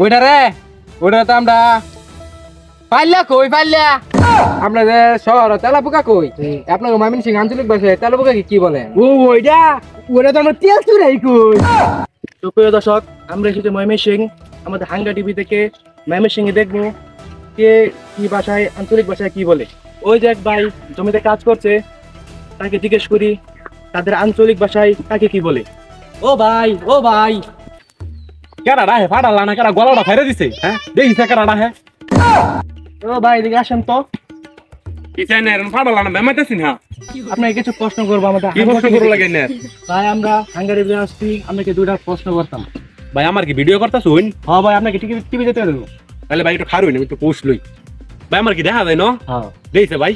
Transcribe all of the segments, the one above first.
ওইটা রে ওইটা তো আমরা পাইলা কই পাইলা আমরা যে শহর তেলাপোকা কই আপনার ময়মনসিংহ আঞ্চলিক ভাষায় তেলাপোকা কি বলে? ওইটা তো আমরা তেল চুরাই কই। সুপ্রিয় দর্শক, আমরা এসেছি ময়মনসিংহ। আমাদের হাঙ্গা টিভি থেকে ময়মনসিংহে দেখবো কে কি ভাষায় আঞ্চলিক ভাষায় কি বলে। ওই যে এক ভাই জমিতে কাজ করছে, তাকে জিজ্ঞেস করি তাদের আঞ্চলিক ভাষায় তাকে কি বলে। ও ভাই কেডা রাহে ফাড়া লানা কেডা গলাটা ফাইরে দিছে? হ্যাঁ দেখিছে কেডা রাহে? ও ভাই এদিকে আসেন তো, কি চাই না ফাড়া লানা বেমাইতেছি না। আপনাকে কিছু প্রশ্ন করবো আমাদের কি প্রশ্ন করো লাগে না ভাই? আমরা হাঙ্গা টিভি আসছি, আপনাকে দুইটা প্রশ্ন করতাম। ভাই? আমার কি ভিডিও করতেছুন? হ্যাঁ ভাই, আপনাকে টিভি যেতে দেবো। তাহলে ভাই একটু খারুই না, একটু পোস্ট লই। ভাই আমার কি দেখা যায় না? হ্যাঁ দেখিছে ভাই?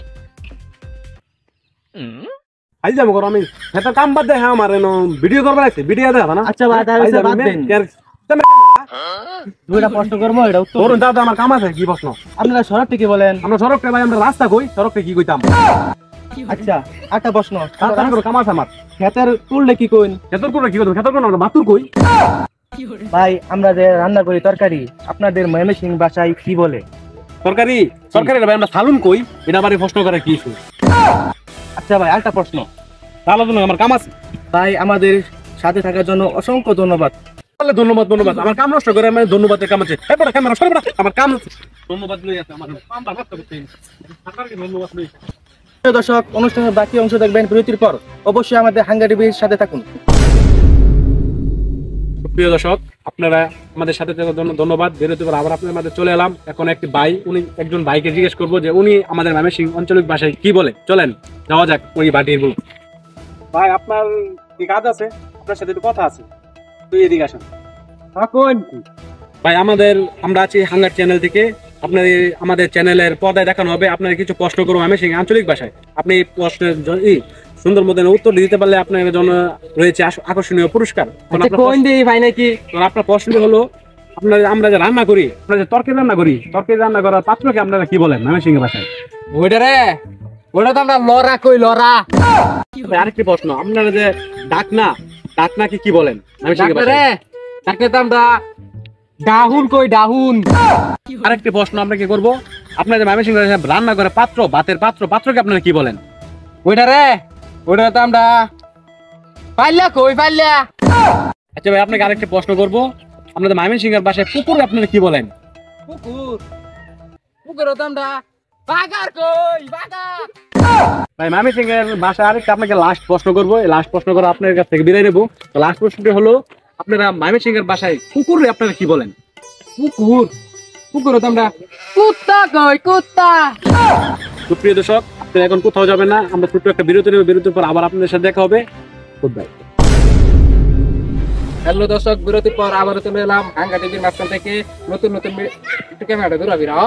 আই যাবো করো আমি হেতা কাম বাদ দে। হ্যাঁ আমার ভিডিও করবার আছে, ভিডিও দেখা না। আচ্ছা ভাই, তাহলে বাদ দেন। দুইটা প্রশ্ন করবো, এটা উত্তর করুন দাদা, আমার কাম আছে। কি প্রশ্ন? আপনারা সড়ক থেকে বলেন। আমরা সড়কটা ভাই, আমরা রাস্তা কই, সড়কটা কি কইতাম? আচ্ছা একটা প্রশ্ন, কাম আছে আমার। ক্ষেতের তুললে কি কইন? খেতর করে কি করতাম? খেতর করে আমরা বাতুর কই। ভাই আমরা যে রান্না করি তরকারি, আপনাদের ময়মনসিংহ ভাষায় কি বলে? তরকারি ভাই আমরা সালুন কই। এটা আবার প্রশ্ন করে কি? আচ্ছা ভাই আরেকটা প্রশ্ন। তাহলে তো আমার কাম আছে। ভাই আমাদের সাথে থাকার জন্য অসংখ্য ধন্যবাদ। তাহলে ধন্যবাদ। আমার কাম নষ্ট করে আমি ধন্যবাদের কাম আছে। ক্যামেরা সরে পড়া, আমার কাম আছে। ধন্যবাদ লই আছে আমার কামটা নষ্ট করতে। সরকারকে ধন্যবাদ লই। প্রিয় দর্শক, অনুষ্ঠানের বাকি অংশ দেখবেন বিরতির পর। অবশ্যই আমাদের হাঙ্গা টিভির সাথে থাকুন। প্রিয় দর্শক, আপনারা আমাদের সাথে থাকার জন্য ধন্যবাদ। বিরতির পর আবার আপনাদের মাঝে চলে এলাম। এখন একটি ভাই, উনি একজন ভাইকে জিজ্ঞেস করবো যে উনি আমাদের ময়মনসিংহ আঞ্চলিক ভাষায় কি বলে। চলেন যাওয়া যাক ওই বাটির বল। ভাই আপনার কি কাজ আছে? আপনার সাথে একটু কথা আছে, তুই এদিকে আসেন। ভাই আমরা আছি হাঙ্গার চ্যানেল থেকে। আপনার আমাদের চ্যানেলের পর্দায় দেখানো হবে। আপনার কিছু প্রশ্ন করবো ময়মনসিংহ আঞ্চলিক ভাষায়। আপনি প্রশ্নের সুন্দর মতো উত্তর দিতে পারলে আপনার জন্য রয়েছে আকর্ষণীয় পুরস্কার। ভাই নাকি আপনার প্রশ্ন হলো, আমরা যে রান্না করি, আমরা যে তরকারি রান্না করার পাত্রকে আপনারা কি বলেন ময়মনসিংহ ভাষায়? ওইটা রে ওইটা তো আমরা লড়া কই লড়া। আরেকটি প্রশ্ন, আপনারা যে ডাকনাকে কি বলেন ময়মনসিংহ ভাষায়? ডাকলে তো আমরা ডাহুন কই ডাহুন। আরেকটি প্রশ্ন আমরা কি করবো, আপনাদের ময়মনসিংহ ভাষায় রান্না করে পাত্র, ভাতের পাত্রকে আপনারা কি বলেন? ওইটা রে ওইটা তো আমরা পাইলা কই পাইলা। আচ্ছা ভাই, আপনাকে আরেকটি প্রশ্ন করবো, আপনাদের ময়মনসিংহের ভাষায় পুকুর আপনারা কি বলেন? পুকুর তো আমরা বাগার কই বাগার। ভাই ময়মনসিংহের ভাষায় আরেকটা আপনাকে লাস্ট প্রশ্ন করবো। এই লাস্ট প্রশ্ন করে আপনার কাছ থেকে বিদায় নেবো। তো লাস্ট প্রশ্নটি হলো, আপনারা ময়মনসিংহের ভাষায় কুকুরে আপনারা কি বলেন? পুকুর তো আমরা কুত্তা কই কুত্তা। সুপ্রিয় দর্শক, আপনারা এখন কোথাও যাবেন না, আমরা ছোট্ট একটা বিরতি নেব। বিরতির পর আবার আপনাদের সাথে দেখা হবে। Good bye. হ্যালো দর্শক, বিরতির পর আবার চলে এলাম হাঙ্গা টিভির মাঝখান থেকে। নতুন একটু ক্যামেরাটা দূরাবি রাও।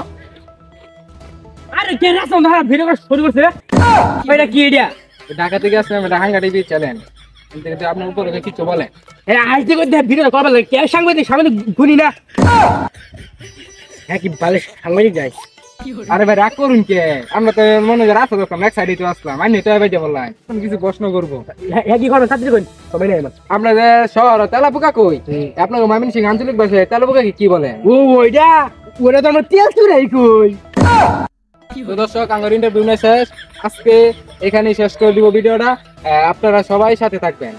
আরে কে রাসন ধরা ভিডিও করে শুরু করছে? এটা কি এডিয়া? ঢাকা থেকে আসলাম, এটা হাঙ্গা টিভি চ্যানেল। কিন্তু আপনার উপরে কিছু বলে আজকে ভিডিও করবার লাগে কে? সাংবাদিক গুনি না। হ্যাঁ কি ভালো সাংবাদিক যাই? আরে ভাই রাগ করুন কে? আমরা তো মনে হয় রাস্তা করতাম, এক সাইডে তো আসলাম। আমি তো এবার বললাম কিছু প্রশ্ন করবো। হ্যাঁ কি করবেন? ছাত্রী কই সবাই নাই। আমরা যে শহর তেলাপোকা কই, আপনার ময়মনসিংহ আঞ্চলিক ভাষায় তেলাপোকা কি বলে? ওইটা তো আমরা তেল চুরাই কই। তো দর্শক, আমার ইন্টারভিউ শেষ। আজকে এখানেই শেষ করে দিব ভিডিওটা। আপনারা সবাই সাথে থাকবেন।